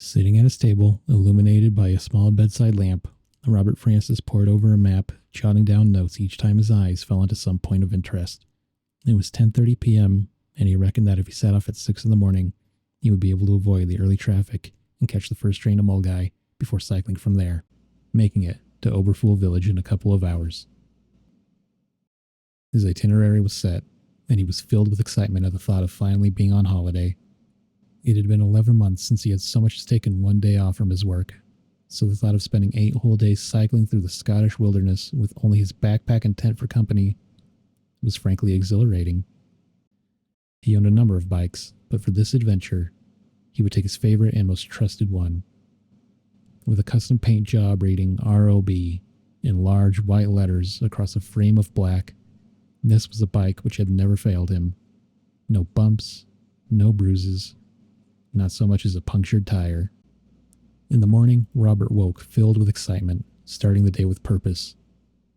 Sitting at his table, illuminated by a small bedside lamp, Robert Francis pored over a map, jotting down notes each time his eyes fell onto some point of interest. It was 10:30 p.m., and he reckoned that if he set off at 6 in the morning, he would be able to avoid the early traffic and catch the first train to Mulgai before cycling from there, making it to Oberfool village in a couple of hours. His itinerary was set, and he was filled with excitement at the thought of finally being on holiday. It had been 11 months since he had so much as taken one day off from his work, so the thought of spending 8 whole days cycling through the Scottish wilderness with only his backpack and tent for company was frankly exhilarating. He owned a number of bikes, but for this adventure, he would take his favorite and most trusted one. With a custom paint job reading ROB in large white letters across a frame of black, this was a bike which had never failed him. No bumps, no bruises, not so much as a punctured tire. In the morning, Robert woke filled with excitement, starting the day with purpose.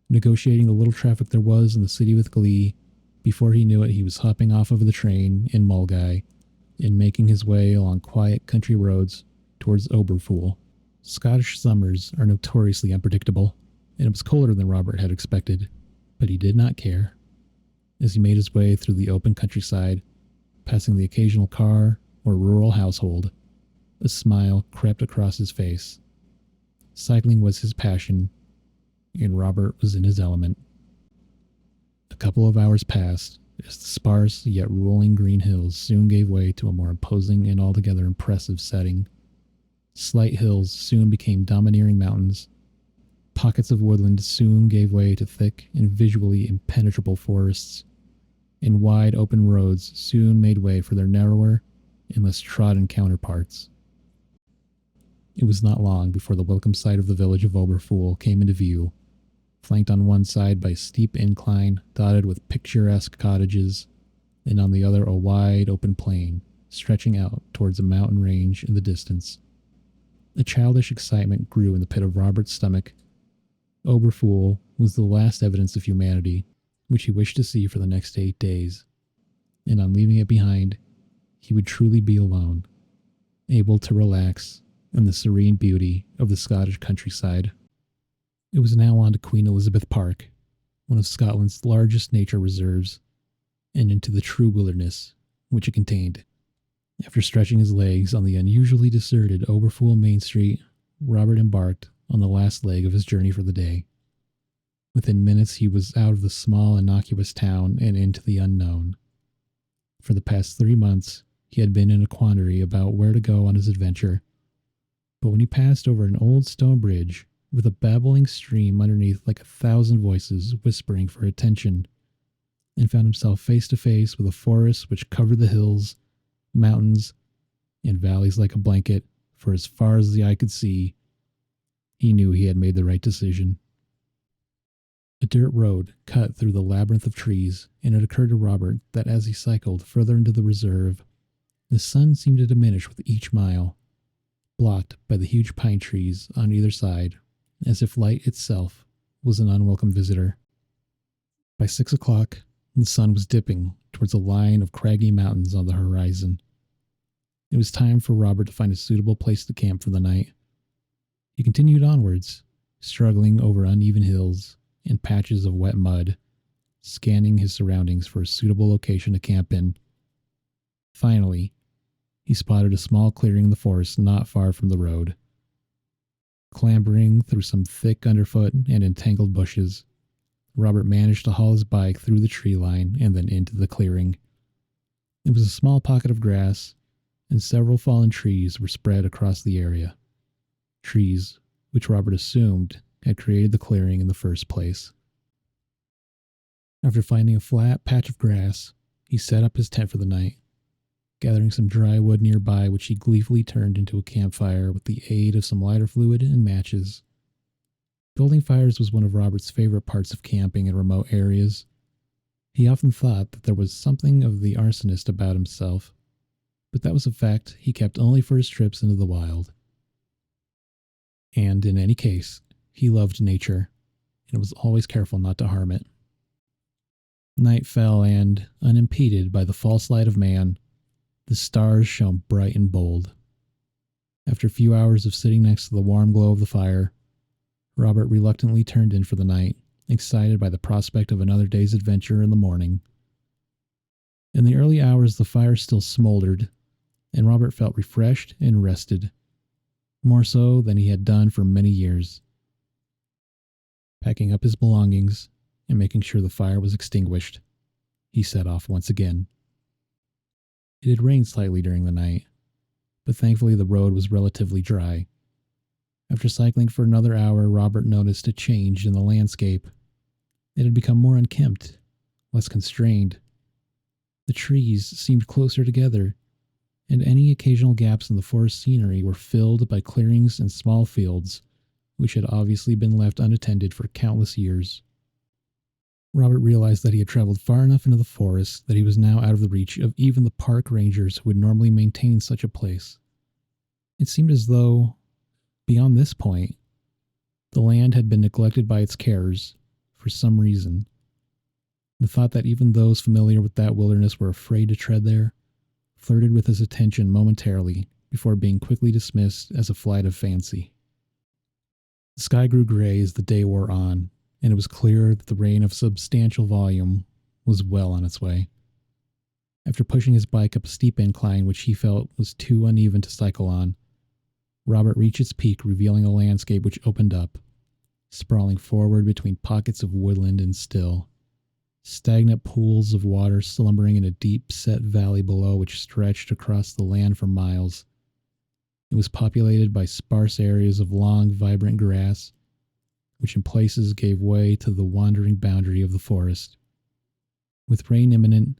Negotiating the little traffic there was in the city with glee, before he knew it he was hopping off of the train in Mulgai and making his way along quiet country roads towards Oberfool. Scottish summers are notoriously unpredictable, and it was colder than Robert had expected, but he did not care. As he made his way through the open countryside, passing the occasional car or rural household, a smile crept across his face. Cycling was his passion, and Robert was in his element. A couple of hours passed as the sparse yet rolling green hills soon gave way to a more imposing and altogether impressive setting. Slight hills soon became domineering mountains. Pockets of woodland soon gave way to thick and visually impenetrable forests, and wide open roads soon made way for their narrower and less trodden counterparts. It was not long before the welcome sight of the village of Oberfool came into view, flanked on one side by a steep incline dotted with picturesque cottages, and on the other a wide open plain stretching out towards a mountain range in the distance. A childish excitement grew in the pit of Robert's stomach. Oberfool was the last evidence of humanity which he wished to see for the next 8 days, and on leaving it behind, he would truly be alone, able to relax in the serene beauty of the Scottish countryside. It was now on to Queen Elizabeth Park, one of Scotland's largest nature reserves, and into the true wilderness which it contained. After stretching his legs on the unusually deserted Oberfool Main Street, Robert embarked on the last leg of his journey for the day. Within minutes he was out of the small, innocuous town and into the unknown. For the past 3 months, he had been in a quandary about where to go on his adventure. But when he passed over an old stone bridge, with a babbling stream underneath like 1,000 voices whispering for attention, and found himself face to face with a forest which covered the hills, mountains, and valleys like a blanket for as far as the eye could see, he knew he had made the right decision. A dirt road cut through the labyrinth of trees, and it occurred to Robert that as he cycled further into the reserve, the sun seemed to diminish with each mile, blocked by the huge pine trees on either side, as if light itself was an unwelcome visitor. By 6 o'clock, the sun was dipping towards a line of craggy mountains on the horizon. It was time for Robert to find a suitable place to camp for the night. He continued onwards, struggling over uneven hills and patches of wet mud, scanning his surroundings for a suitable location to camp in. Finally, he spotted a small clearing in the forest not far from the road. Clambering through some thick underfoot and entangled bushes, Robert managed to haul his bike through the tree line and then into the clearing. It was a small pocket of grass, and several fallen trees were spread across the area. Trees which Robert assumed had created the clearing in the first place. After finding a flat patch of grass, he set up his tent for the night, gathering some dry wood nearby which he gleefully turned into a campfire with the aid of some lighter fluid and matches. Building fires was one of Robert's favorite parts of camping in remote areas. He often thought that there was something of the arsonist about himself, but that was a fact he kept only for his trips into the wild. And in any case, he loved nature, and was always careful not to harm it. Night fell, and, unimpeded by the false light of man, the stars shone bright and bold. After a few hours of sitting next to the warm glow of the fire, Robert reluctantly turned in for the night, excited by the prospect of another day's adventure in the morning. In the early hours, the fire still smoldered, and Robert felt refreshed and rested, more so than he had done for many years. Packing up his belongings and making sure the fire was extinguished, he set off once again. It had rained slightly during the night, but thankfully the road was relatively dry. After cycling for another hour, Robert noticed a change in the landscape. It had become more unkempt, less constrained. The trees seemed closer together, and any occasional gaps in the forest scenery were filled by clearings and small fields, which had obviously been left unattended for countless years. Robert realized that he had traveled far enough into the forest that he was now out of the reach of even the park rangers who would normally maintain such a place. It seemed as though, beyond this point, the land had been neglected by its carers for some reason. The thought that even those familiar with that wilderness were afraid to tread there flirted with his attention momentarily before being quickly dismissed as a flight of fancy. The sky grew gray as the day wore on, and it was clear that the rain of substantial volume was well on its way. After pushing his bike up a steep incline which he felt was too uneven to cycle on, Robert reached its peak, revealing a landscape which opened up, sprawling forward between pockets of woodland and still. Stagnant pools of water slumbering in a deep-set valley below which stretched across the land for miles. It was populated by sparse areas of long, vibrant grass, which in places gave way to the wandering boundary of the forest. With rain imminent,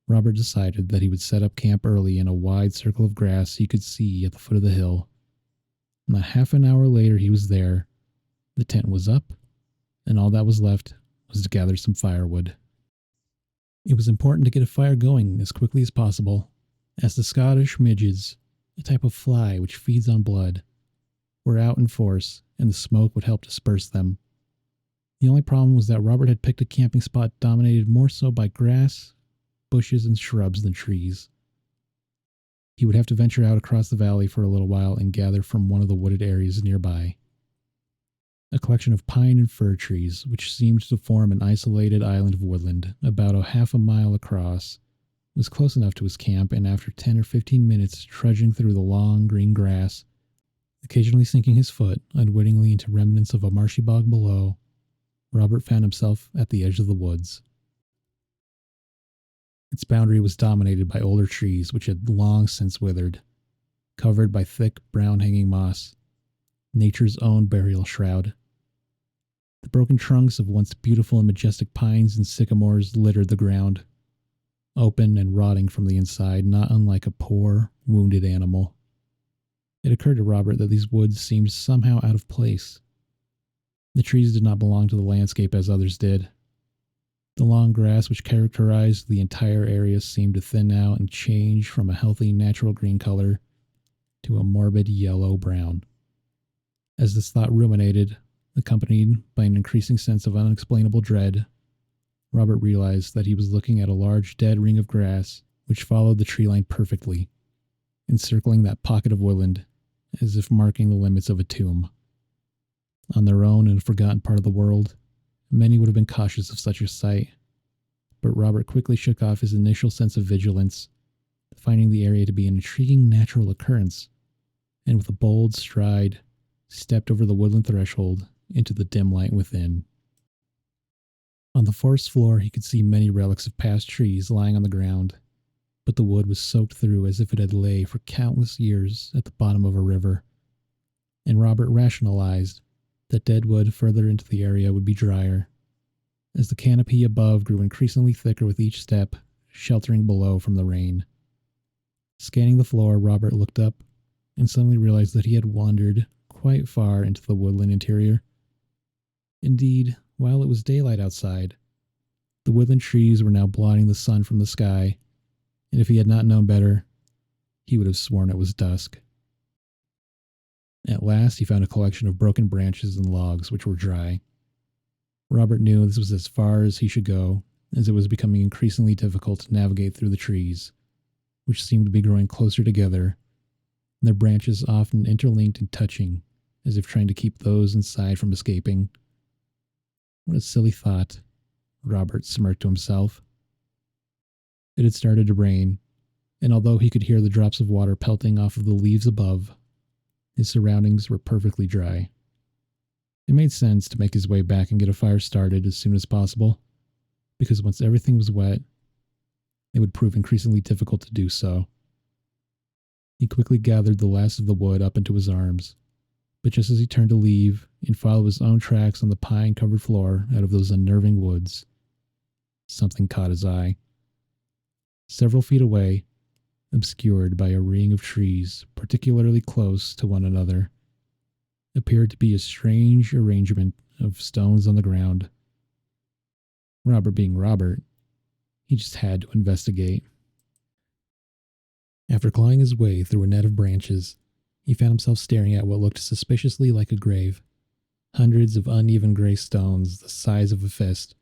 Robert decided that he would set up camp early in a wide circle of grass he could see at the foot of the hill. Not half an hour later he was there. The tent was up, and all that was left was to gather some firewood. It was important to get a fire going as quickly as possible, as the Scottish midges, a type of fly which feeds on blood, were out in force, and the smoke would help disperse them. The only problem was that Robert had picked a camping spot dominated more so by grass, bushes, and shrubs than trees. He would have to venture out across the valley for a little while and gather from one of the wooded areas nearby. A collection of pine and fir trees, which seemed to form an isolated island of woodland about a half a mile across, was close enough to his camp, and after 10 or 15 minutes trudging through the long green grass, occasionally sinking his foot unwittingly into remnants of a marshy bog below, Robert found himself at the edge of the woods. Its boundary was dominated by older trees which had long since withered, covered by thick brown hanging moss, nature's own burial shroud. The broken trunks of once beautiful and majestic pines and sycamores littered the ground, open and rotting from the inside, not unlike a poor, wounded animal. It occurred to Robert that these woods seemed somehow out of place. The trees did not belong to the landscape as others did. The long grass which characterized the entire area seemed to thin out and change from a healthy natural green color to a morbid yellow-brown. As this thought ruminated, accompanied by an increasing sense of unexplainable dread, Robert realized that he was looking at a large dead ring of grass which followed the tree line perfectly, encircling that pocket of woodland as if marking the limits of a tomb. On their own in a forgotten part of the world, many would have been cautious of such a sight, but Robert quickly shook off his initial sense of vigilance, finding the area to be an intriguing natural occurrence, and with a bold stride, stepped over the woodland threshold into the dim light within. On the forest floor he could see many relics of past trees lying on the ground, but the wood was soaked through as if it had lay for countless years at the bottom of a river, and Robert rationalized that dead wood further into the area would be drier, as the canopy above grew increasingly thicker with each step, sheltering below from the rain. Scanning the floor, Robert looked up and suddenly realized that he had wandered quite far into the woodland interior. Indeed, while it was daylight outside, the woodland trees were now blotting the sun from the sky, and if he had not known better, he would have sworn it was dusk. At last he found a collection of broken branches and logs which were dry. Robert knew this was as far as he should go, as it was becoming increasingly difficult to navigate through the trees, which seemed to be growing closer together, their branches often interlinked and touching, as if trying to keep those inside from escaping. What a silly thought, Robert smirked to himself. It had started to rain, and although he could hear the drops of water pelting off of the leaves above, his surroundings were perfectly dry. It made sense to make his way back and get a fire started as soon as possible, because once everything was wet, it would prove increasingly difficult to do so. He quickly gathered the last of the wood up into his arms, but just as he turned to leave and follow his own tracks on the pine-covered floor out of those unnerving woods, something caught his eye. Several feet away, obscured by a ring of trees particularly close to one another, appeared to be a strange arrangement of stones on the ground. Robert being Robert, he just had to investigate. After clawing his way through a net of branches, he found himself staring at what looked suspiciously like a grave. Hundreds of uneven gray stones the size of a fist,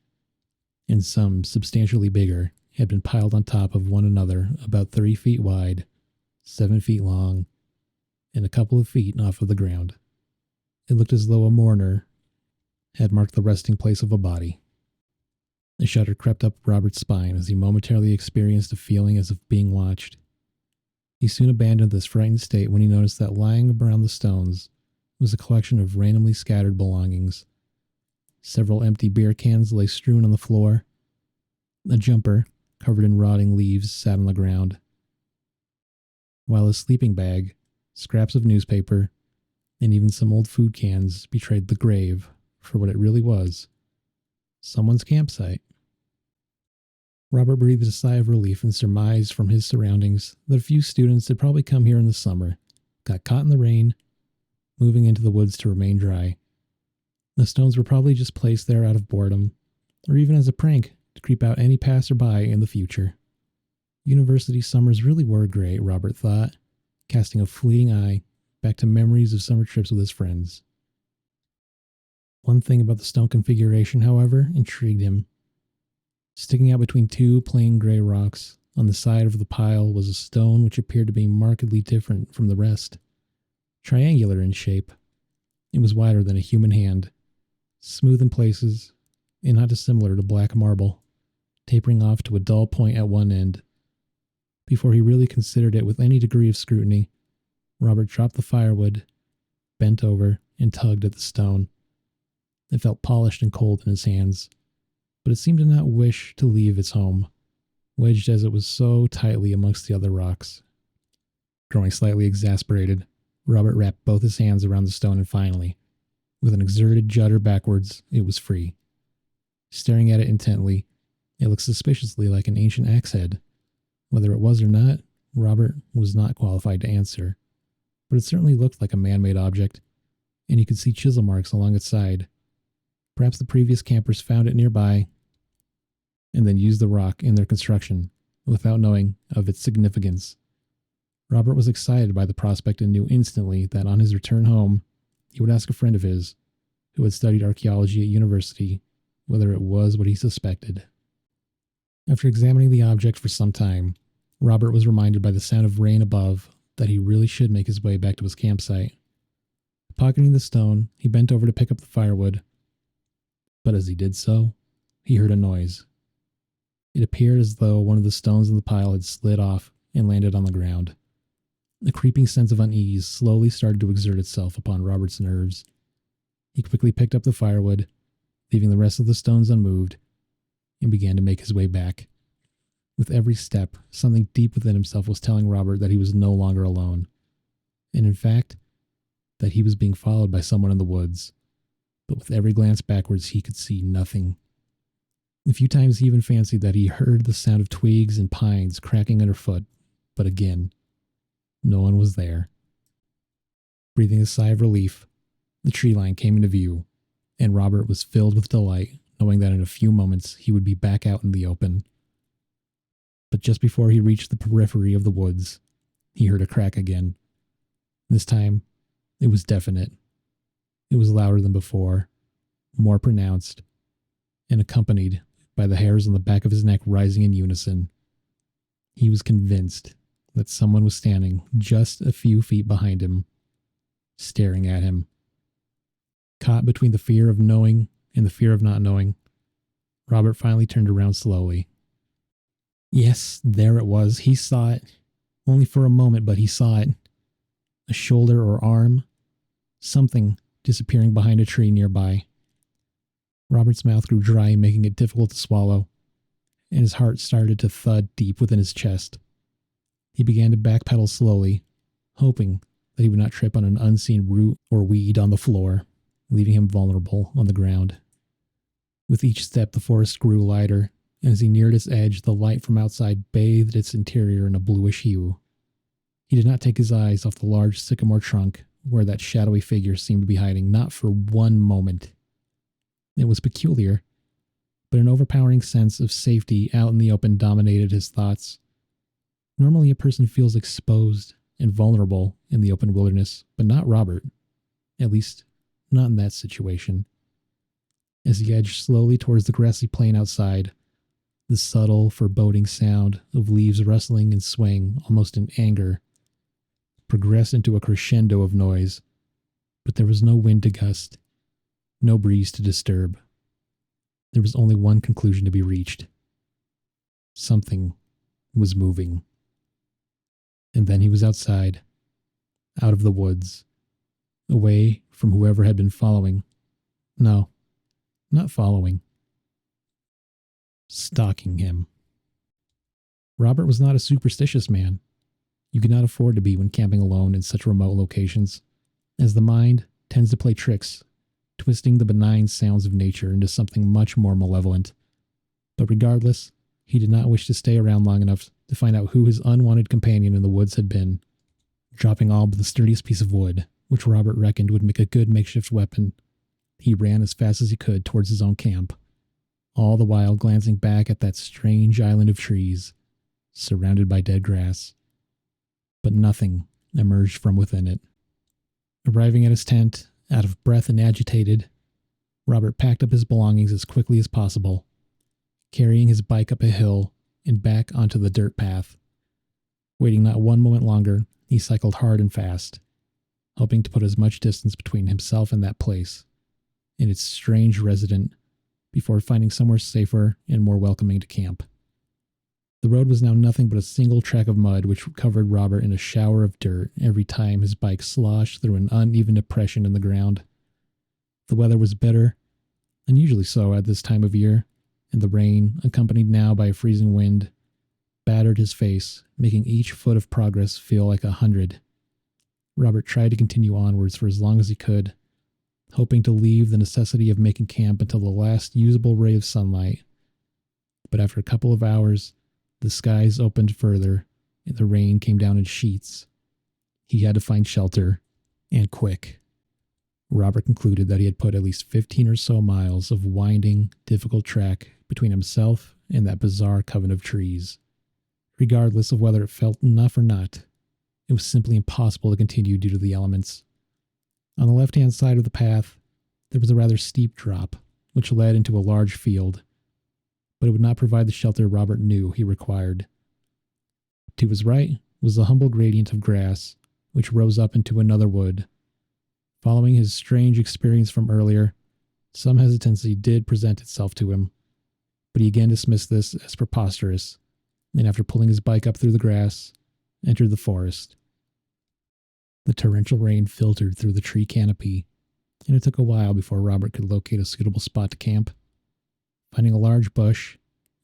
and some substantially bigger, had been piled on top of one another about 3 feet wide, 7 feet long, and a couple of feet off of the ground. It looked as though a mourner had marked the resting place of a body. A shudder crept up Robert's spine as he momentarily experienced a feeling as of being watched. He soon abandoned this frightened state when he noticed that lying around the stones was a collection of randomly scattered belongings. Several empty beer cans lay strewn on the floor. A jumper, covered in rotting leaves, sat on the ground, while a sleeping bag, scraps of newspaper, and even some old food cans betrayed the grave for what it really was: someone's campsite. Robert breathed a sigh of relief and surmised from his surroundings that a few students had probably come here in the summer, got caught in the rain, moving into the woods to remain dry. The stones were probably just placed there out of boredom, or even as a prank to creep out any passerby in the future. University summers really were great, Robert thought, casting a fleeting eye back to memories of summer trips with his friends. One thing about the stone configuration, however, intrigued him. Sticking out between two plain gray rocks on the side of the pile was a stone which appeared to be markedly different from the rest. Triangular in shape, it was wider than a human hand, smooth in places, and not dissimilar to black marble, tapering off to a dull point at one end. Before he really considered it with any degree of scrutiny, Robert dropped the firewood, bent over, and tugged at the stone. It felt polished and cold in his hands, but it seemed to not wish to leave its home, wedged as it was so tightly amongst the other rocks. Growing slightly exasperated, Robert wrapped both his hands around the stone and finally, with an exerted judder backwards, it was free. Staring at it intently, it looked suspiciously like an ancient axe head. Whether it was or not, Robert was not qualified to answer, but it certainly looked like a man-made object, and he could see chisel marks along its side. Perhaps the previous campers found it nearby and then used the rock in their construction without knowing of its significance. Robert was excited by the prospect and knew instantly that on his return home, he would ask a friend of his, who had studied archaeology at university, whether it was what he suspected. After examining the object for some time, Robert was reminded by the sound of rain above that he really should make his way back to his campsite. Pocketing the stone, he bent over to pick up the firewood, but as he did so, he heard a noise. It appeared as though one of the stones in the pile had slid off and landed on the ground. A creeping sense of unease slowly started to exert itself upon Robert's nerves. He quickly picked up the firewood, leaving the rest of the stones unmoved, and began to make his way back. With every step, something deep within himself was telling Robert that he was no longer alone, and in fact, that he was being followed by someone in the woods. But with every glance backwards, he could see nothing. A few times he even fancied that he heard the sound of twigs and pines cracking underfoot, but again, no one was there. Breathing a sigh of relief, the tree line came into view, and Robert was filled with delight, knowing that in a few moments he would be back out in the open. But just before he reached the periphery of the woods, he heard a crack again. This time, it was definite. It was louder than before, more pronounced, and accompanied by the hairs on the back of his neck rising in unison. He was convinced that someone was standing just a few feet behind him, staring at him. Caught between the fear of knowing and the fear of not knowing, Robert finally turned around slowly. Yes, there it was. He saw it. Only for a moment, but he saw it. A shoulder or arm. Something disappearing behind a tree nearby. Robert's mouth grew dry, making it difficult to swallow, and his heart started to thud deep within his chest. He began to backpedal slowly, hoping that he would not trip on an unseen root or weed on the floor, leaving him vulnerable on the ground. With each step, the forest grew lighter, and as he neared its edge, the light from outside bathed its interior in a bluish hue. He did not take his eyes off the large sycamore trunk where that shadowy figure seemed to be hiding, not for one moment. It was peculiar, but an overpowering sense of safety out in the open dominated his thoughts. Normally, a person feels exposed and vulnerable in the open wilderness, but not Robert. At least, not in that situation. As he edged slowly towards the grassy plain outside, the subtle, foreboding sound of leaves rustling and swaying, almost in anger, progressed into a crescendo of noise, but there was no wind to gust, no breeze to disturb. There was only one conclusion to be reached. Something was moving. And then he was outside, out of the woods, away from whoever had been following. No, not following. Stalking him. Robert was not a superstitious man. You could not afford to be when camping alone in such remote locations, as the mind tends to play tricks, twisting the benign sounds of nature into something much more malevolent. But regardless, he did not wish to stay around long enough to find out who his unwanted companion in the woods had been. Dropping all but the sturdiest piece of wood, which Robert reckoned would make a good makeshift weapon, he ran as fast as he could towards his own camp, all the while glancing back at that strange island of trees, surrounded by dead grass. But nothing emerged from within it. Arriving at his tent, out of breath and agitated, Robert packed up his belongings as quickly as possible, carrying his bike up a hill and back onto the dirt path. Waiting not one moment longer, he cycled hard and fast, hoping to put as much distance between himself and that place, and its strange resident, before finding somewhere safer and more welcoming to camp. The road was now nothing but a single track of mud which covered Robert in a shower of dirt every time his bike sloshed through an uneven depression in the ground. The weather was bitter, unusually so at this time of year, and the rain, accompanied now by a freezing wind, battered his face, making each foot of progress feel like 100. Robert tried to continue onwards for as long as he could, hoping to leave the necessity of making camp until the last usable ray of sunlight. But after a couple of hours, the skies opened further, and the rain came down in sheets. He had to find shelter, and quick. Robert concluded that he had put at least 15 or so miles of winding, difficult track between himself and that bizarre coven of trees. Regardless of whether it felt enough or not, it was simply impossible to continue due to the elements. On the left-hand side of the path, there was a rather steep drop, which led into a large field, but it would not provide the shelter Robert knew he required. To his right was the humble gradient of grass, which rose up into another wood. Following his strange experience from earlier, some hesitancy did present itself to him, but he again dismissed this as preposterous, and after pulling his bike up through the grass, entered the forest. The torrential rain filtered through the tree canopy, and it took a while before Robert could locate a suitable spot to camp. Finding a large bush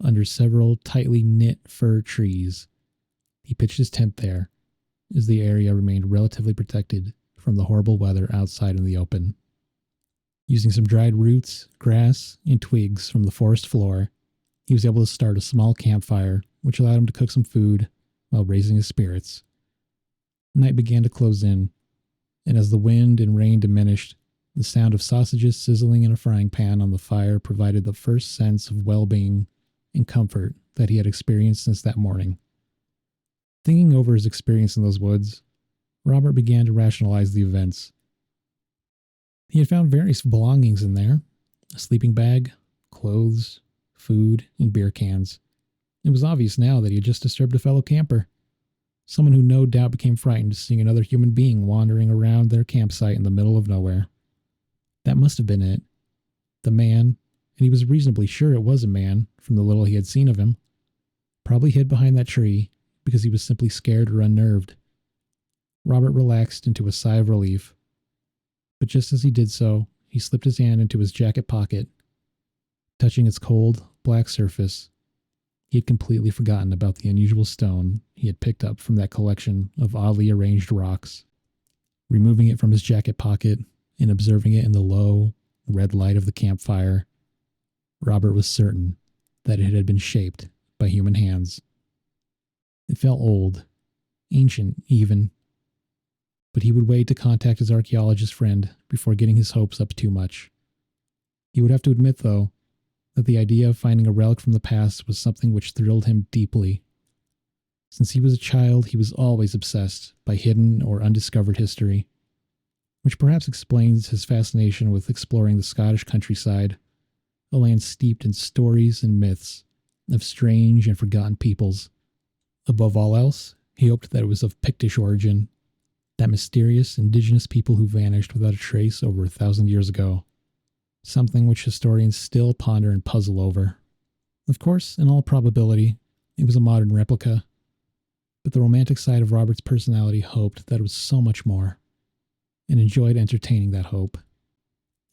under several tightly knit fir trees, he pitched his tent there, as the area remained relatively protected from the horrible weather outside in the open. Using some dried roots, grass, and twigs from the forest floor, he was able to start a small campfire, which allowed him to cook some food while raising his spirits. Night began to close in, and as the wind and rain diminished, the sound of sausages sizzling in a frying pan on the fire provided the first sense of well-being and comfort that he had experienced since that morning. Thinking over his experience in those woods, Robert began to rationalize the events. He had found various belongings in there: a sleeping bag, clothes, food, and beer cans. It was obvious now that he had just disturbed a fellow camper. Someone who no doubt became frightened seeing another human being wandering around their campsite in the middle of nowhere. That must have been it. The man, and he was reasonably sure it was a man from the little he had seen of him, probably hid behind that tree because he was simply scared or unnerved. Robert relaxed into a sigh of relief. But just as he did so, he slipped his hand into his jacket pocket. Touching its cold, black surface, he had completely forgotten about the unusual stone he had picked up from that collection of oddly arranged rocks. Removing it from his jacket pocket and observing it in the low, red light of the campfire, Robert was certain that it had been shaped by human hands. It felt old, ancient even, but he would wait to contact his archaeologist friend before getting his hopes up too much. He would have to admit, though, that the idea of finding a relic from the past was something which thrilled him deeply. Since he was a child, he was always obsessed by hidden or undiscovered history, which perhaps explains his fascination with exploring the Scottish countryside, a land steeped in stories and myths of strange and forgotten peoples. Above all else, he hoped that it was of Pictish origin, that mysterious indigenous people who vanished without a trace over 1,000 years ago, something which historians still ponder and puzzle over. Of course, in all probability, it was a modern replica, but the romantic side of Robert's personality hoped that it was so much more, and enjoyed entertaining that hope.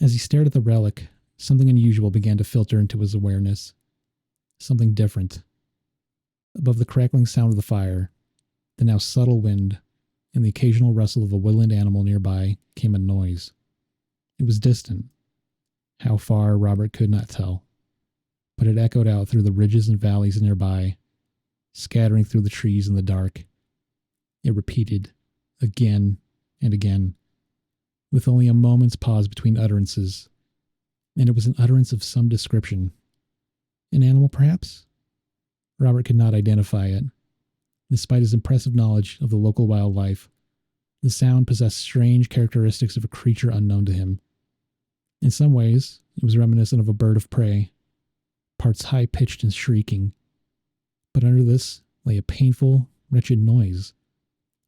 As he stared at the relic, something unusual began to filter into his awareness. Something different. Above the crackling sound of the fire, the now subtle wind, and the occasional rustle of a woodland animal nearby came a noise. It was distant. How far, Robert could not tell, but it echoed out through the ridges and valleys nearby, scattering through the trees in the dark. It repeated, again and again, with only a moment's pause between utterances, and it was an utterance of some description. An animal, perhaps? Robert could not identify it. Despite his impressive knowledge of the local wildlife, the sound possessed strange characteristics of a creature unknown to him. In some ways, it was reminiscent of a bird of prey, parts high-pitched and shrieking. But under this lay a painful, wretched noise,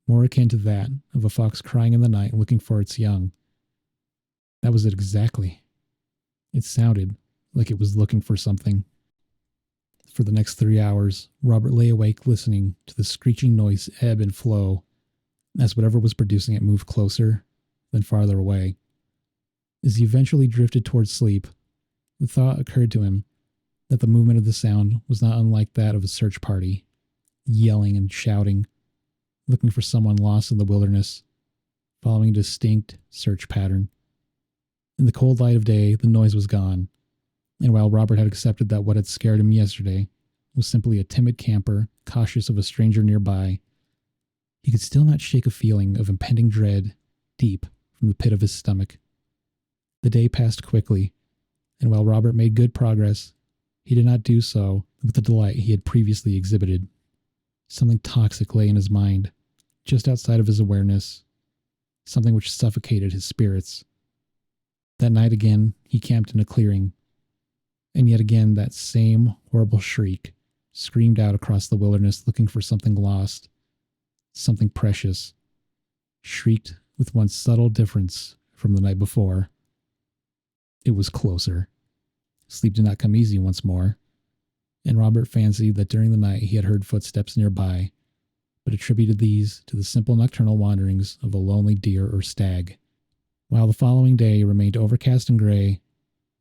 more akin to that of a fox crying in the night looking for its young. That was it exactly. It sounded like it was looking for something. For the next 3 hours, Robert lay awake listening to the screeching noise ebb and flow as whatever was producing it moved closer, then farther away. As he eventually drifted towards sleep, the thought occurred to him that the movement of the sound was not unlike that of a search party, yelling and shouting, looking for someone lost in the wilderness, following a distinct search pattern. In the cold light of day, the noise was gone, and while Robert had accepted that what had scared him yesterday was simply a timid camper cautious of a stranger nearby, he could still not shake a feeling of impending dread deep from the pit of his stomach. The day passed quickly, and while Robert made good progress, he did not do so with the delight he had previously exhibited. Something toxic lay in his mind, just outside of his awareness, something which suffocated his spirits. That night again, he camped in a clearing, and yet again that same horrible shriek screamed out across the wilderness looking for something lost, something precious, shrieked with one subtle difference from the night before. It was closer. Sleep did not come easy once more, and Robert fancied that during the night he had heard footsteps nearby, but attributed these to the simple nocturnal wanderings of a lonely deer or stag. While the following day remained overcast and gray,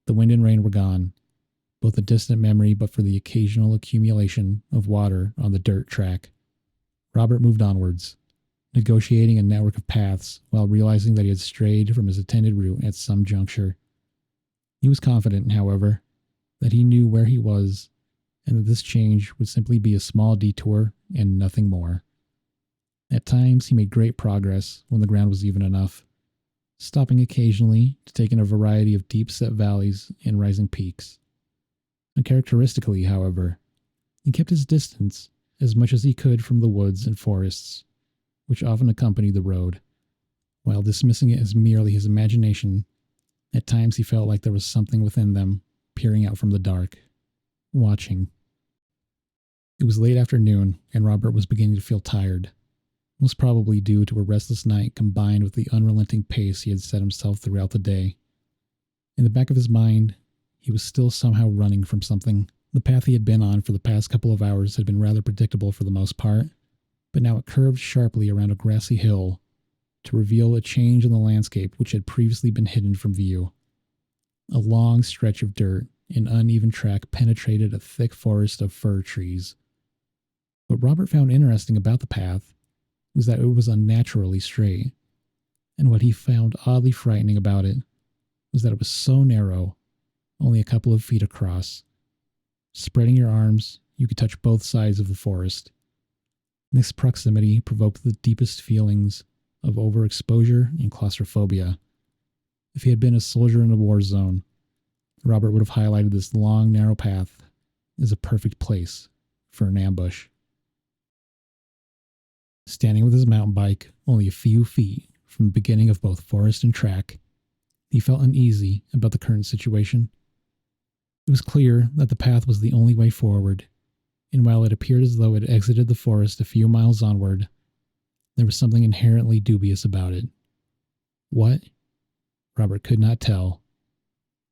the wind and rain were gone, both a distant memory but for the occasional accumulation of water on the dirt track. Robert moved onwards, negotiating a network of paths while realizing that he had strayed from his intended route at some juncture. He was confident, however, that he knew where he was and that this change would simply be a small detour and nothing more. At times he made great progress when the ground was even enough, stopping occasionally to take in a variety of deep-set valleys and rising peaks. Uncharacteristically, however, he kept his distance as much as he could from the woods and forests, which often accompanied the road. While dismissing it as merely his imagination, at times he felt like there was something within them peering out from the dark, watching. It was late afternoon, and Robert was beginning to feel tired. was probably due to a restless night combined with the unrelenting pace he had set himself throughout the day. In the back of his mind, he was still somehow running from something. The path he had been on for the past couple of hours had been rather predictable for the most part, but now it curved sharply around a grassy hill to reveal a change in the landscape which had previously been hidden from view. A long stretch of dirt and uneven track penetrated a thick forest of fir trees. What Robert found interesting about the path was that it was unnaturally straight, and what he found oddly frightening about it was that it was so narrow, only a couple of feet across. Spreading your arms, you could touch both sides of the forest. This proximity provoked the deepest feelings of overexposure and claustrophobia. If he had been a soldier in a war zone, Robert would have highlighted this long, narrow path as a perfect place for an ambush. Standing with his mountain bike only a few feet from the beginning of both forest and track, he felt uneasy about the current situation. It was clear that the path was the only way forward, and while it appeared as though it exited the forest a few miles onward, there was something inherently dubious about it. What? Robert could not tell,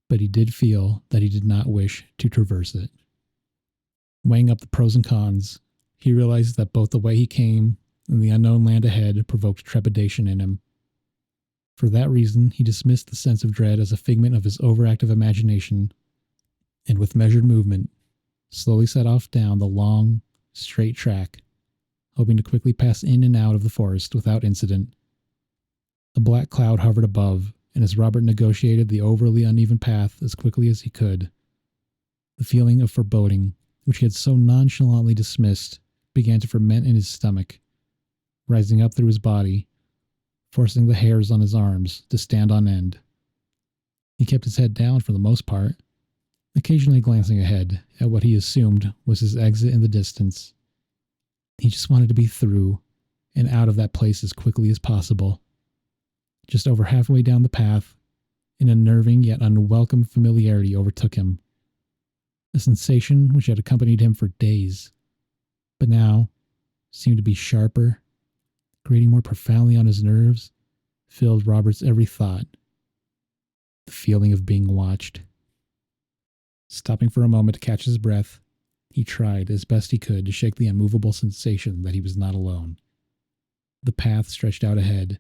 but he did feel that he did not wish to traverse it. Weighing up the pros and cons, he realized that both the way he came and the unknown land ahead provoked trepidation in him. For that reason, he dismissed the sense of dread as a figment of his overactive imagination, and with measured movement, slowly set off down the long, straight track, hoping to quickly pass in and out of the forest without incident. A black cloud hovered above, and as Robert negotiated the overly uneven path as quickly as he could, the feeling of foreboding, which he had so nonchalantly dismissed, began to ferment in his stomach, rising up through his body, forcing the hairs on his arms to stand on end. He kept his head down for the most part, occasionally glancing ahead at what he assumed was his exit in the distance. He just wanted to be through and out of that place as quickly as possible. Just over halfway down the path, an unnerving yet unwelcome familiarity overtook him. A sensation which had accompanied him for days, but now seemed to be sharper, grating more profoundly on his nerves, filled Robert's every thought. The feeling of being watched. Stopping for a moment to catch his breath, he tried as best he could to shake the unmovable sensation that he was not alone. The path stretched out ahead,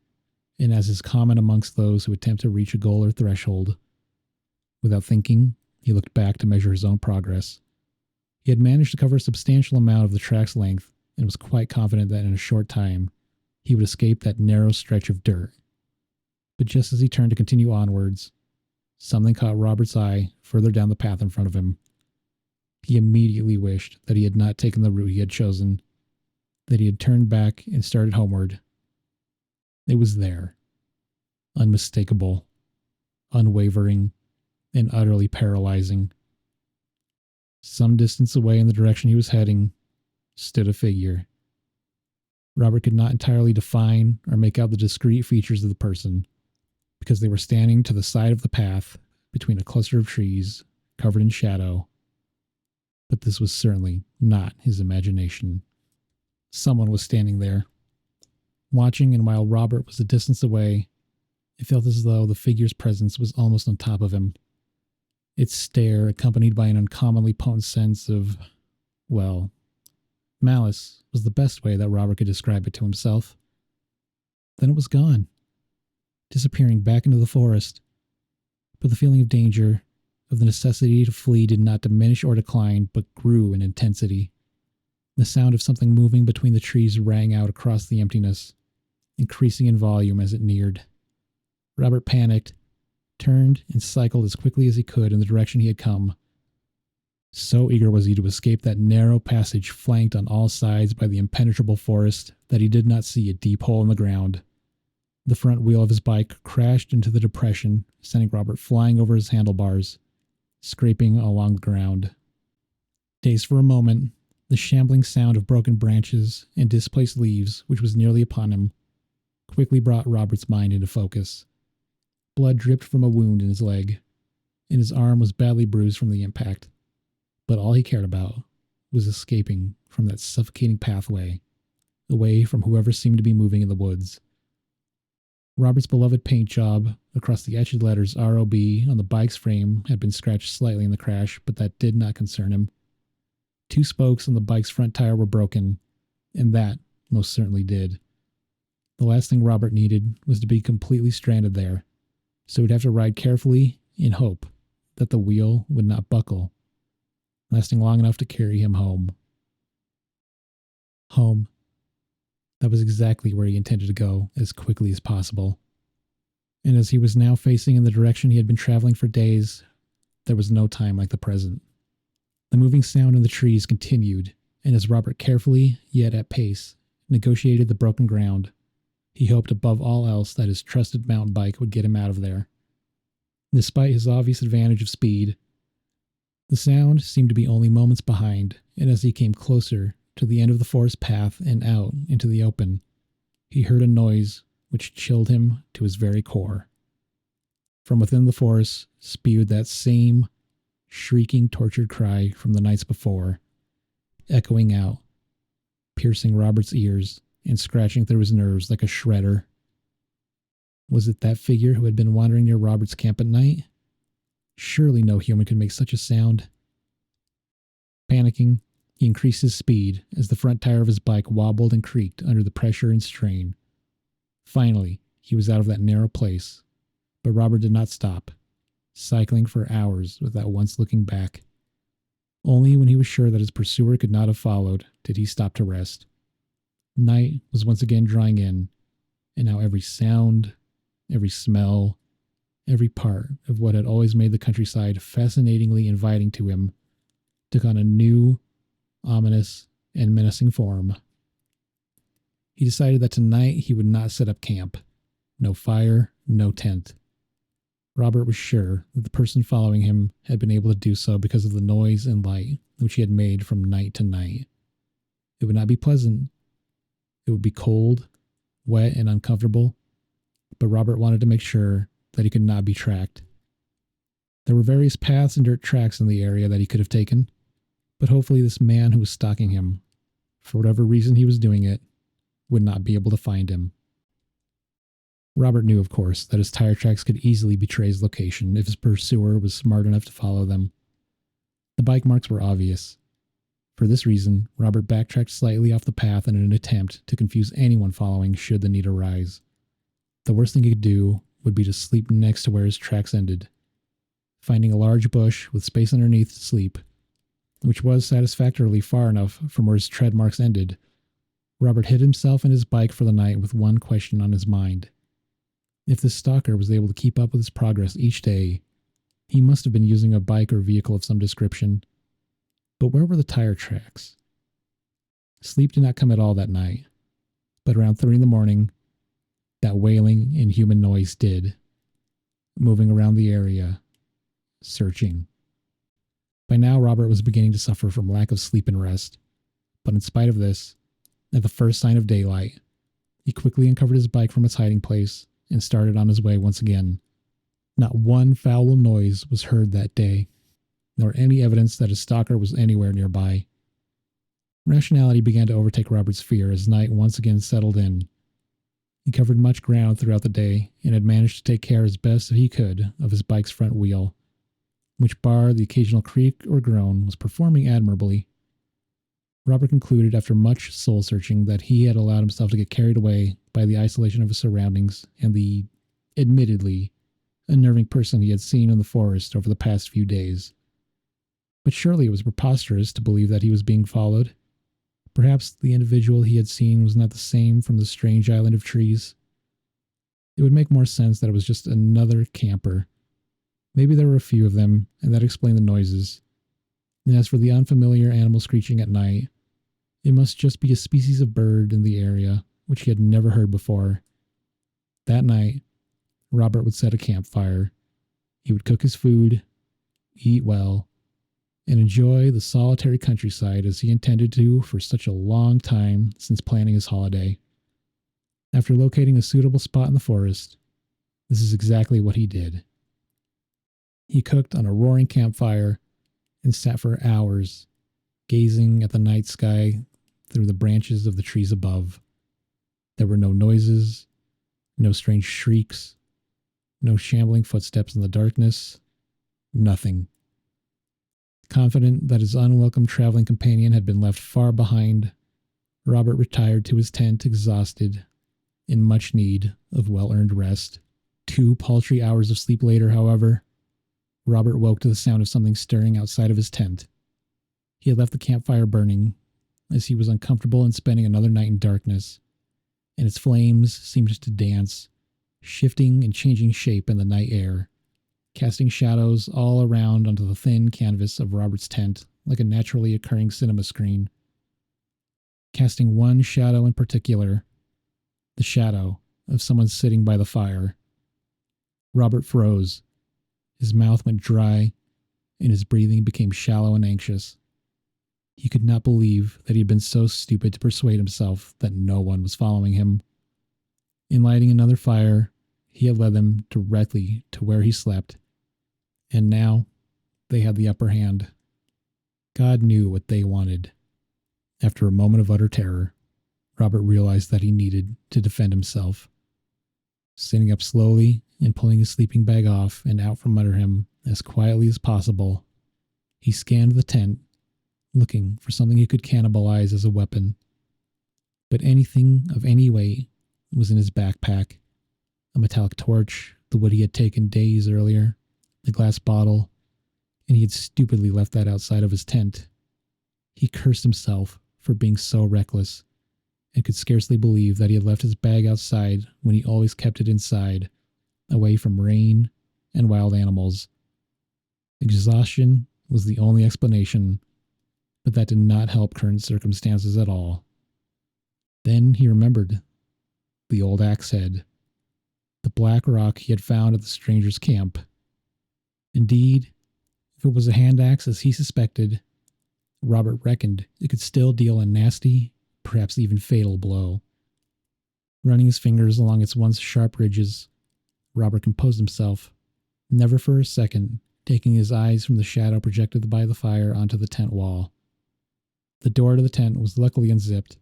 and as is common amongst those who attempt to reach a goal or threshold, without thinking, he looked back to measure his own progress. He had managed to cover a substantial amount of the track's length and was quite confident that in a short time he would escape that narrow stretch of dirt. But just as he turned to continue onwards, something caught Robert's eye further down the path in front of him. He immediately wished that he had not taken the route he had chosen, that he had turned back and started homeward. It was there, unmistakable, unwavering, and utterly paralyzing. Some distance away in the direction he was heading stood a figure. Robert could not entirely define or make out the discrete features of the person, because they were standing to the side of the path between a cluster of trees covered in shadow. But this was certainly not his imagination. Someone was standing there, watching, and while Robert was a distance away, it felt as though the figure's presence was almost on top of him. Its stare, accompanied by an uncommonly potent sense of, well, malice, was the best way that Robert could describe it to himself. Then it was gone, disappearing back into the forest. But the feeling of danger, of the necessity to flee, did not diminish or decline, but grew in intensity. The sound of something moving between the trees rang out across the emptiness, increasing in volume as it neared. Robert panicked, turned, and cycled as quickly as he could in the direction he had come. So eager was he to escape that narrow passage flanked on all sides by the impenetrable forest that he did not see a deep hole in the ground. The front wheel of his bike crashed into the depression, sending Robert flying over his handlebars, scraping along the ground. Dazed for a moment, the shambling sound of broken branches and displaced leaves, which was nearly upon him, quickly brought Robert's mind into focus. Blood dripped from a wound in his leg, and his arm was badly bruised from the impact. But all he cared about was escaping from that suffocating pathway away from whoever seemed to be moving in the woods. Robert's beloved paint job across the etched letters ROB on the bike's frame had been scratched slightly in the crash, but that did not concern him. 2 spokes on the bike's front tire were broken, and that most certainly did. The last thing Robert needed was to be completely stranded there, so he'd have to ride carefully in hope that the wheel would not buckle, lasting long enough to carry him home. Home. That was exactly where he intended to go as quickly as possible. And as he was now facing in the direction he had been traveling for days, there was no time like the present. The moving sound in the trees continued, and as Robert carefully, yet at pace, negotiated the broken ground, he hoped above all else that his trusted mountain bike would get him out of there. Despite his obvious advantage of speed, the sound seemed to be only moments behind, and as he came closer to the end of the forest path and out into the open, he heard a noise which chilled him to his very core. From within the forest spewed that same shrieking, tortured cry from the nights before, echoing out, piercing Robert's ears and scratching through his nerves like a shredder. Was it that figure who had been wandering near Robert's camp at night? Surely no human could make such a sound. Panicking, he increased his speed as the front tire of his bike wobbled and creaked under the pressure and strain. Finally, he was out of that narrow place, but Robert did not stop, cycling for hours without once looking back. Only when he was sure that his pursuer could not have followed did he stop to rest. Night was once again drawing in, and now every sound, every smell, every part of what had always made the countryside fascinatingly inviting to him took on a new, ominous, and menacing form. He decided that tonight he would not set up camp. No fire, no tent. Robert was sure that the person following him had been able to do so because of the noise and light which he had made from night to night. It would not be pleasant. It would be cold, wet, and uncomfortable, but Robert wanted to make sure that he could not be tracked. There were various paths and dirt tracks in the area that he could have taken, but hopefully this man who was stalking him, for whatever reason he was doing it, would not be able to find him. Robert knew, of course, that his tire tracks could easily betray his location if his pursuer was smart enough to follow them. The bike marks were obvious. For this reason, Robert backtracked slightly off the path in an attempt to confuse anyone following should the need arise. The worst thing he could do would be to sleep next to where his tracks ended. Finding a large bush with space underneath to sleep, which was satisfactorily far enough from where his tread marks ended, Robert hid himself and his bike for the night with one question on his mind. If this stalker was able to keep up with his progress each day, he must have been using a bike or vehicle of some description. But where were the tire tracks? Sleep did not come at all that night, but around 3 in the morning, that wailing, inhuman noise did, moving around the area, searching. By now, Robert was beginning to suffer from lack of sleep and rest, but in spite of this, at the first sign of daylight, he quickly uncovered his bike from its hiding place and started on his way once again. Not one foul noise was heard that day, nor any evidence that his stalker was anywhere nearby. Rationality began to overtake Robert's fear as night once again settled in. He covered much ground throughout the day and had managed to take care as best he could of his bike's front wheel, which, bar the occasional creak or groan, was performing admirably. Robert concluded after much soul-searching that he had allowed himself to get carried away by the isolation of his surroundings and the, admittedly, unnerving person he had seen in the forest over the past few days. But surely it was preposterous to believe that he was being followed. Perhaps the individual he had seen was not the same from the strange island of trees. It would make more sense that it was just another camper. Maybe there were a few of them, and that explained the noises. And as for the unfamiliar animal screeching at night, it must just be a species of bird in the area which he had never heard before. That night, Robert would set a campfire. He would cook his food, eat well, and enjoy the solitary countryside as he intended to for such a long time since planning his holiday. After locating a suitable spot in the forest, this is exactly what he did. He cooked on a roaring campfire and sat for hours, gazing at the night sky through the branches of the trees above. There were no noises, no strange shrieks, no shambling footsteps in the darkness, nothing. Confident that his unwelcome traveling companion had been left far behind, Robert retired to his tent exhausted, in much need of well-earned rest. 2 paltry hours of sleep later, however, Robert woke to the sound of something stirring outside of his tent. He had left the campfire burning, as he was uncomfortable in spending another night in darkness, and its flames seemed to dance, shifting and changing shape in the night air, casting shadows all around onto the thin canvas of Robert's tent like a naturally occurring cinema screen. Casting one shadow in particular, the shadow of someone sitting by the fire. Robert froze. His mouth went dry, and his breathing became shallow and anxious. He could not believe that he had been so stupid to persuade himself that no one was following him. In lighting another fire, he had led them directly to where he slept, and now they had the upper hand. God knew what they wanted. After a moment of utter terror, Robert realized that he needed to defend himself. Sitting up slowly and pulling his sleeping bag off and out from under him as quietly as possible, he scanned the tent, looking for something he could cannibalize as a weapon. But anything of any weight was in his backpack. A metallic torch, the wood he had taken days earlier, the glass bottle, and he had stupidly left that outside of his tent. He cursed himself for being so reckless, and could scarcely believe that he had left his bag outside when he always kept it inside, away from rain and wild animals. Exhaustion was the only explanation, but that did not help current circumstances at all. Then he remembered the old axe head, the black rock he had found at the stranger's camp. Indeed, if it was a hand axe as he suspected, Robert reckoned it could still deal a nasty, perhaps even fatal blow. Running his fingers along its once sharp ridges, Robert composed himself, never for a second taking his eyes from the shadow projected by the fire onto the tent wall. The door to the tent was luckily unzipped,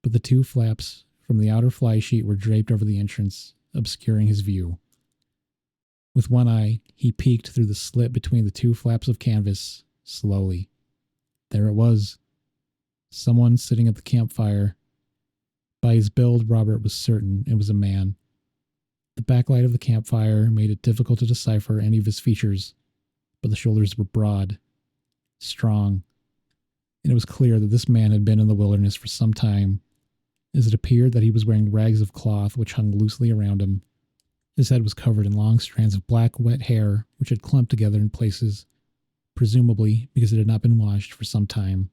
but the 2 flaps from the outer fly sheet were draped over the entrance, obscuring his view. With one eye, he peeked through the slit between the 2 flaps of canvas, slowly. There it was. Someone sitting at the campfire. By his build, Robert was certain it was a man. The backlight of the campfire made it difficult to decipher any of his features, but the shoulders were broad, strong, and it was clear that this man had been in the wilderness for some time, as it appeared that he was wearing rags of cloth which hung loosely around him. His head was covered in long strands of black, wet hair which had clumped together in places, presumably because it had not been washed for some time.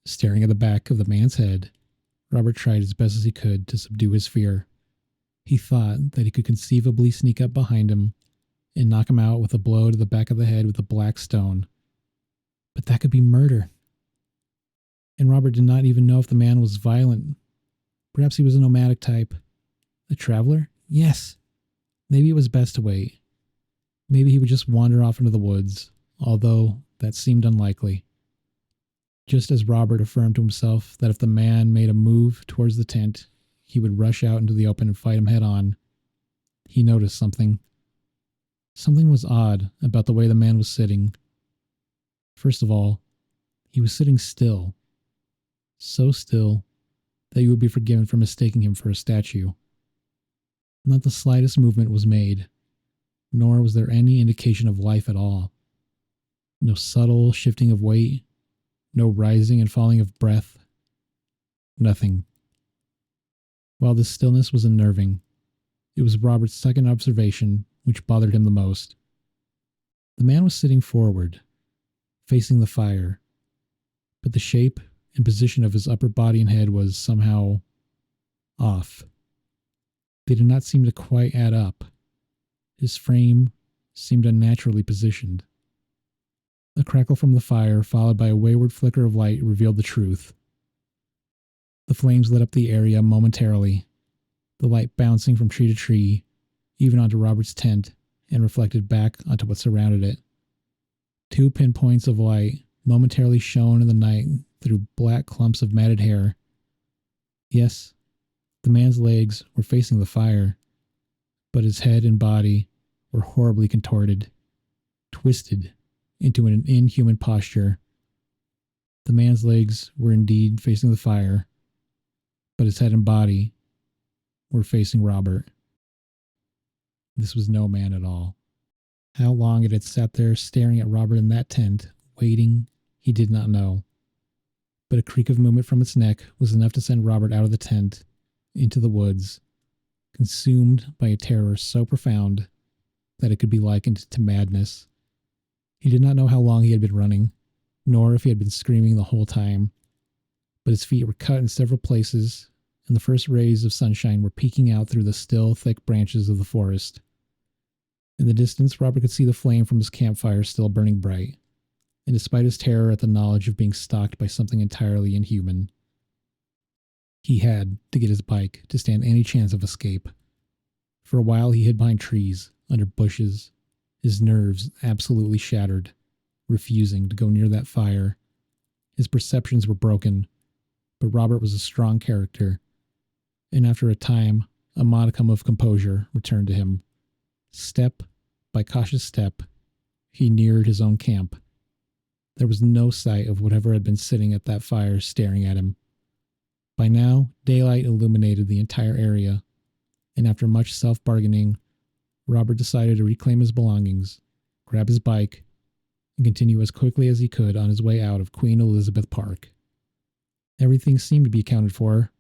Staring at the back of the man's head, Robert tried as best as he could to subdue his fear. He thought that he could conceivably sneak up behind him and knock him out with a blow to the back of the head with a black stone. But that could be murder. And Robert did not even know if the man was violent. Perhaps he was a nomadic type. A traveler? Yes. Maybe it was best to wait. Maybe he would just wander off into the woods, although that seemed unlikely. Just as Robert affirmed to himself that if the man made a move towards the tent, he would rush out into the open and fight him head on, he noticed something. Something was odd about the way the man was sitting. First of all, he was sitting still. So still that you would be forgiven for mistaking him for a statue. Not the slightest movement was made, nor was there any indication of life at all. No subtle shifting of weight, no rising and falling of breath. Nothing. While this stillness was unnerving, it was Robert's second observation which bothered him the most. The man was sitting forward, facing the fire, but the shape and position of his upper body and head was somehow off. They did not seem to quite add up. His frame seemed unnaturally positioned. A crackle from the fire, followed by a wayward flicker of light, revealed the truth. The flames lit up the area momentarily, the light bouncing from tree to tree, even onto Robert's tent, and reflected back onto what surrounded it. 2 pinpoints of light momentarily shone in the night through black clumps of matted hair. Yes, The man's legs were facing the fire, but his head and body were horribly contorted, twisted into an inhuman posture. The man's legs were indeed facing the fire, but his head and body were facing Robert. This was no man at all. How long it had sat there staring at Robert in that tent, waiting, he did not know. But a creak of movement from its neck was enough to send Robert out of the tent, into the woods, consumed by a terror so profound that it could be likened to madness. He did not know how long he had been running, nor if he had been screaming the whole time, but his feet were cut in several places, and the first rays of sunshine were peeking out through the still, thick branches of the forest. In the distance, Robert could see the flame from his campfire still burning bright, and despite his terror at the knowledge of being stalked by something entirely inhuman, he had to get his bike to stand any chance of escape. For a while he hid behind trees, under bushes, his nerves absolutely shattered, refusing to go near that fire. His perceptions were broken, but Robert was a strong character, and after a time, a modicum of composure returned to him. Step by cautious step, he neared his own camp. There was no sight of whatever had been sitting at that fire staring at him. By now, daylight illuminated the entire area, and after much self-bargaining, Robert decided to reclaim his belongings, grab his bike, and continue as quickly as he could on his way out of Queen Elizabeth Park. Everything seemed to be accounted for,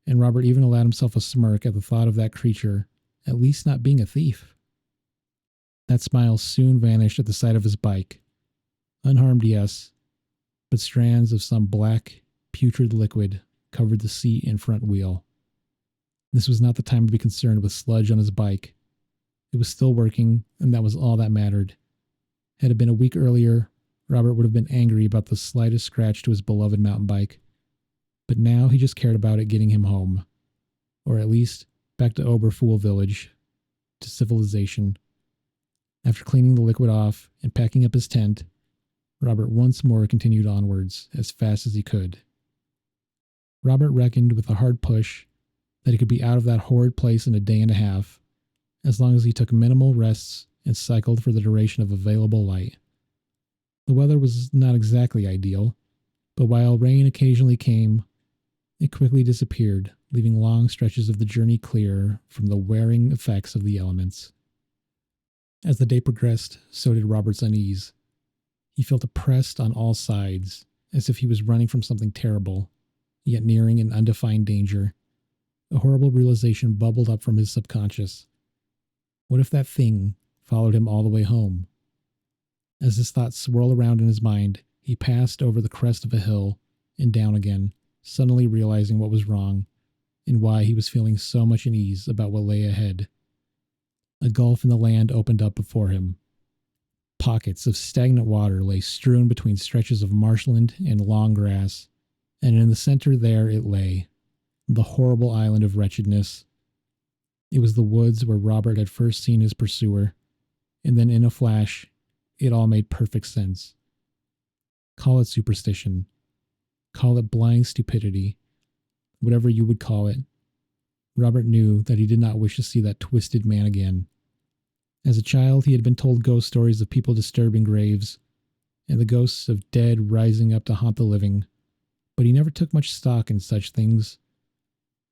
and Robert even allowed himself a smirk at the thought of that creature at least not being a thief. That smile soon vanished at the sight of his bike. Unharmed, yes, but strands of some black, putrid liquid covered the seat and front wheel. This was not the time to be concerned with sludge on his bike. It was still working, and that was all that mattered. Had it been a week earlier, Robert would have been angry about the slightest scratch to his beloved mountain bike. But now he just cared about it getting him home, or at least back to Oberfool village, to civilization. After cleaning the liquid off and packing up his tent, Robert once more continued onwards as fast as he could. Robert reckoned with a hard push that he could be out of that horrid place in a day and a half, as long as he took minimal rests and cycled for the duration of available light. The weather was not exactly ideal, but while rain occasionally came, it quickly disappeared, leaving long stretches of the journey clear from the wearing effects of the elements. As the day progressed, so did Robert's unease. He felt oppressed on all sides, as if he was running from something terrible, yet nearing an undefined danger. A horrible realization bubbled up from his subconscious. What if that thing followed him all the way home? As his thoughts swirled around in his mind, he passed over the crest of a hill and down again, suddenly realizing what was wrong and why he was feeling so much unease about what lay ahead. A gulf in the land opened up before him. Pockets of stagnant water lay strewn between stretches of marshland and long grass, and in the center there it lay, the horrible island of wretchedness. It was the woods where Robert had first seen his pursuer, and then in a flash, it all made perfect sense. Call it superstition. Call it blind stupidity. Whatever you would call it. Robert knew that he did not wish to see that twisted man again. As a child, he had been told ghost stories of people disturbing graves, and the ghosts of dead rising up to haunt the living, but he never took much stock in such things.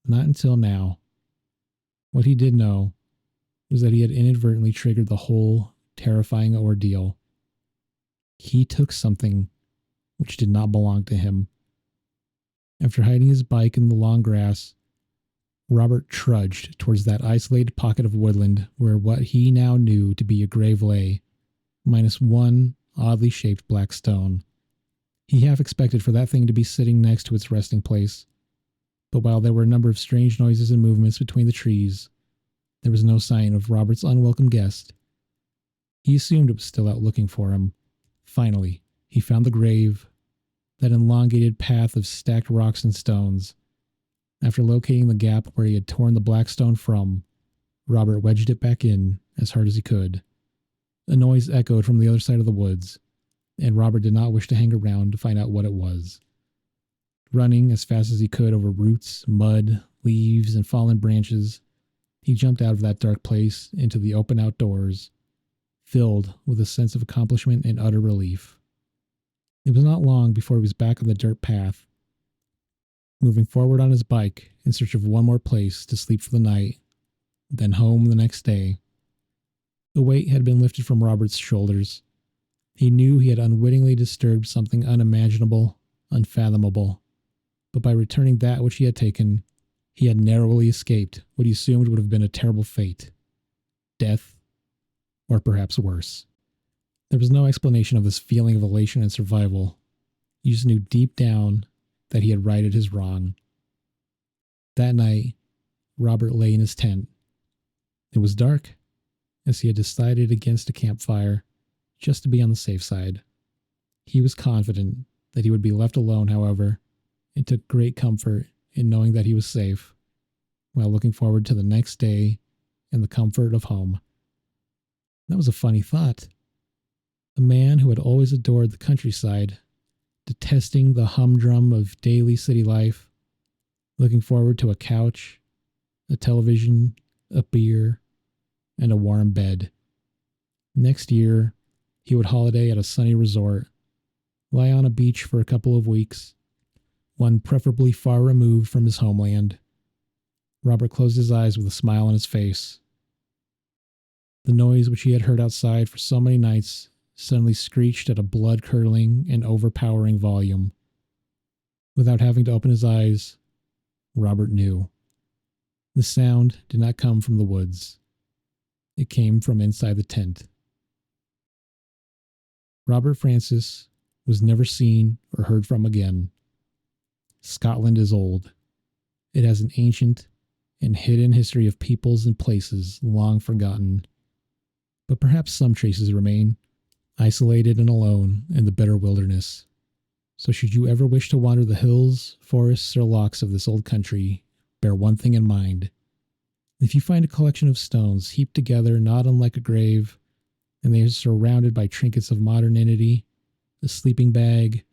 Not until now. What he did know was that he had inadvertently triggered the whole terrifying ordeal. He took something which did not belong to him. After hiding his bike in the long grass, Robert trudged towards that isolated pocket of woodland where what he now knew to be a grave lay, minus one oddly shaped black stone. He half expected for that thing to be sitting next to its resting place, but while there were a number of strange noises and movements between the trees, there was no sign of Robert's unwelcome guest. He assumed it was still out looking for him. Finally, he found the grave, that elongated path of stacked rocks and stones. After locating the gap where he had torn the black stone from, Robert wedged it back in as hard as he could. A noise echoed from the other side of the woods, and Robert did not wish to hang around to find out what it was. Running as fast as he could over roots, mud, leaves, and fallen branches, he jumped out of that dark place into the open outdoors, filled with a sense of accomplishment and utter relief. It was not long before he was back on the dirt path, moving forward on his bike in search of one more place to sleep for the night, then home the next day. The weight had been lifted from Robert's shoulders. He knew he had unwittingly disturbed something unimaginable, unfathomable, but by returning that which he had taken, he had narrowly escaped what he assumed would have been a terrible fate. Death, or perhaps worse. There was no explanation of this feeling of elation and survival. He just knew deep down that he had righted his wrong. That night, Robert lay in his tent. It was dark, as he had decided against a campfire, just to be on the safe side. He was confident that he would be left alone, however, and took great comfort in knowing that he was safe, while looking forward to the next day and the comfort of home. That was a funny thought. A man who had always adored the countryside, detesting the humdrum of daily city life, looking forward to a couch, a television, a beer, and a warm bed. Next year, he would holiday at a sunny resort, lie on a beach for a couple of weeks, one preferably far removed from his homeland. Robert closed his eyes with a smile on his face. The noise which he had heard outside for so many nights suddenly screeched at a blood-curdling and overpowering volume. Without having to open his eyes, Robert knew. The sound did not come from the woods. It came from inside the tent. Robert Francis was never seen or heard from again. Scotland is old. It has an ancient and hidden history of peoples and places long forgotten. But perhaps some traces remain, isolated and alone in the bitter wilderness. So should you ever wish to wander the hills, forests, or lochs of this old country, bear one thing in mind. If you find a collection of stones heaped together not unlike a grave, and they are surrounded by trinkets of modernity, a sleeping bag,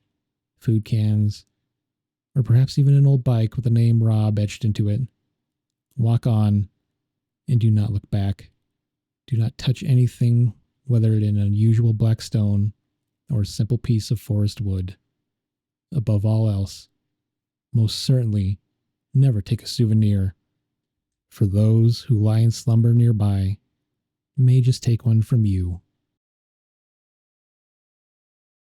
food cans, or perhaps even an old bike with the name Rob etched into it, walk on and do not look back. Do not touch anything, whether it an unusual black stone or a simple piece of forest wood. Above all else, most certainly never take a souvenir, for those who lie in slumber nearby may just take one from you.